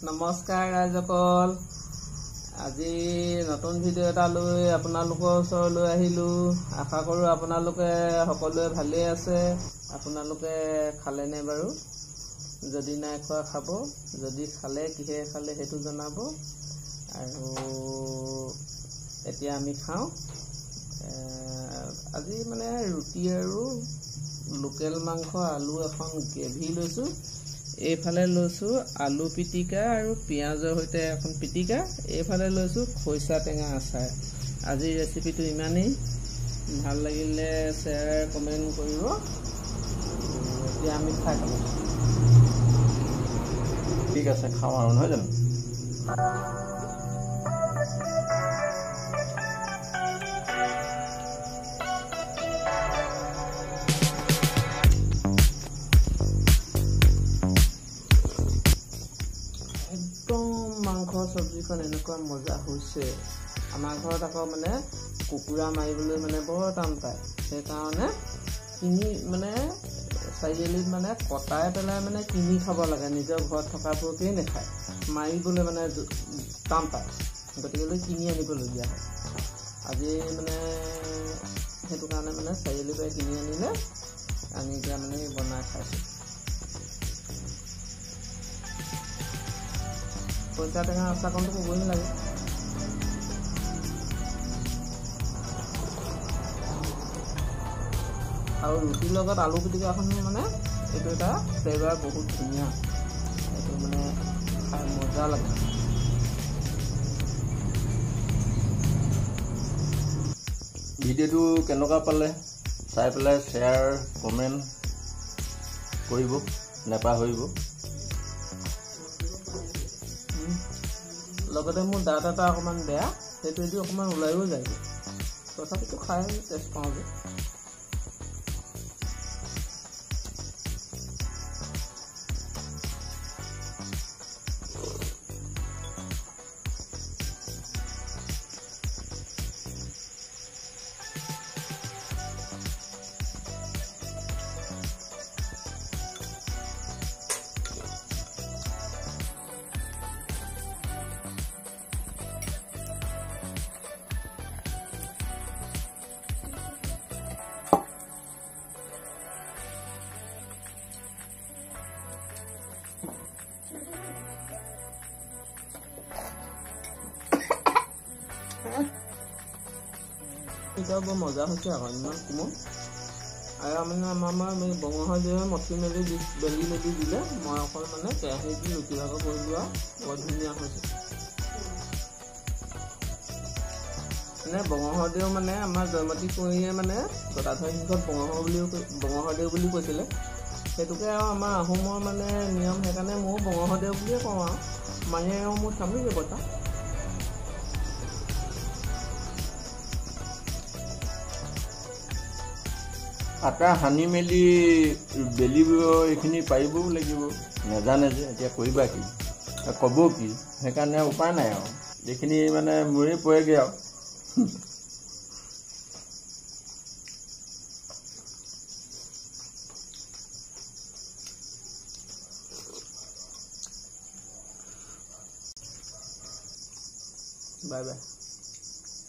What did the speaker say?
নমস্কাৰ ৰাইজসকল। আজি নতুন ভিডিঅ' এটা লৈ আপোনালোকৰ ওচৰলৈ আহিলোঁ। আশা কৰোঁ আপোনালোকে সকলোৱে ভালেই আছে। আপোনালোকে খালেনে বাৰু? যদি নাই খোৱা খাব, যদি খালে কিহে খালে সেইটো জনাব। আৰু এতিয়া আমি খাওঁ। আজি মানে ৰুটি আৰু লোকেল মাংস আলু এখন গ্ৰেভি লৈছোঁ। এইফালে লৈছোঁ আলু পিটিকা আৰু পিঁয়াজৰ সৈতে এখন পিটিকা। এইফালে লৈছোঁ খৰিচা টেঙা আচাৰ। আজিৰ ৰেচিপিটো ইমানেই। ভাল লাগিলে শ্বেয়াৰ কমেণ্ট কৰিব। এতিয়া আমি খাই থাকোঁ। ঠিক আছে, খাওঁ আৰু নহয় জানো? মাংসৰ চব্জিখন এনেকুৱা মজা হৈছে। আমাৰ ঘৰত আকৌ মানে কুকুৰা মাৰিবলৈ মানে বৰ টান পায়। সেইকাৰণে কিনি মানে চাৰিআলিত মানে কটাই পেলাই মানে কিনি খাব লাগে। নিজৰ ঘৰত থকাবোৰকেই নাখায়, মাৰিবলৈ মানে টান পায়। গতিকে কিনি আনিবলগীয়া হয়। আজি মানে সেইটো কাৰণে মানে চাৰিআলিৰ পৰা কিনি আনিলে, আনি এতিয়া মানে বনাই খাইছোঁ। খৰিচা টেঙা আচাৰকণটো ক'বই নালাগে। আৰু ৰুটিৰ লগত আলু পিটিকাখন মানে এইটো এটা ফ্লেভাৰ বহুত ধুনীয়া। এইটো মানে খাই মজা লাগে। ভিডিঅ'টো কেনেকুৱা পালে চাই পেলাই শ্বেয়াৰ কমেণ্ট কৰিব নেপাহৰিব। লগতে মোৰ দাঁত এটা অকণমান বেয়া, সেইটোৱেদি অকণমান ওলাইও যায়। তথাপিতো খাই টেষ্ট পাওঁ যে। পিঠাও বৰ মজা হৈছে আকৌ, ইমান কোমল। আৰু মানে আমাৰ বঙাহজীয়ে মঠি মেলি বেলি মেলি দিলে। মই অকল মানে কেৰাহীত দি ৰুটি ভাগৰ কৰিলোঁ আৰু বৰ ধুনীয়া হৈছে। মানে বঙাহদেউ মানে আমাৰ জয়মতী কোঁৱৰীয়ে মানে গদাধৰ সিংহক বঙাহদেউ বুলি কৈছিলে। সেইটোকে আৰু আমাৰ আহোমৰ মানে নিয়ম। সেইকাৰণে ময়ো বঙাহদেউ বুলিয়ে কওঁ আৰু মানে মোৰ স্বামী দেৱতা। আটা সানি মেলি বেলিব, এইখিনি পাৰিবও লাগিব। নাজানে যে এতিয়া কৰিবা কি, ক'ব কি, সেইকাৰণে উপায় নাই আৰু এইখিনি মানে মোৰেই পৰেগৈ আৰু। Bye bye.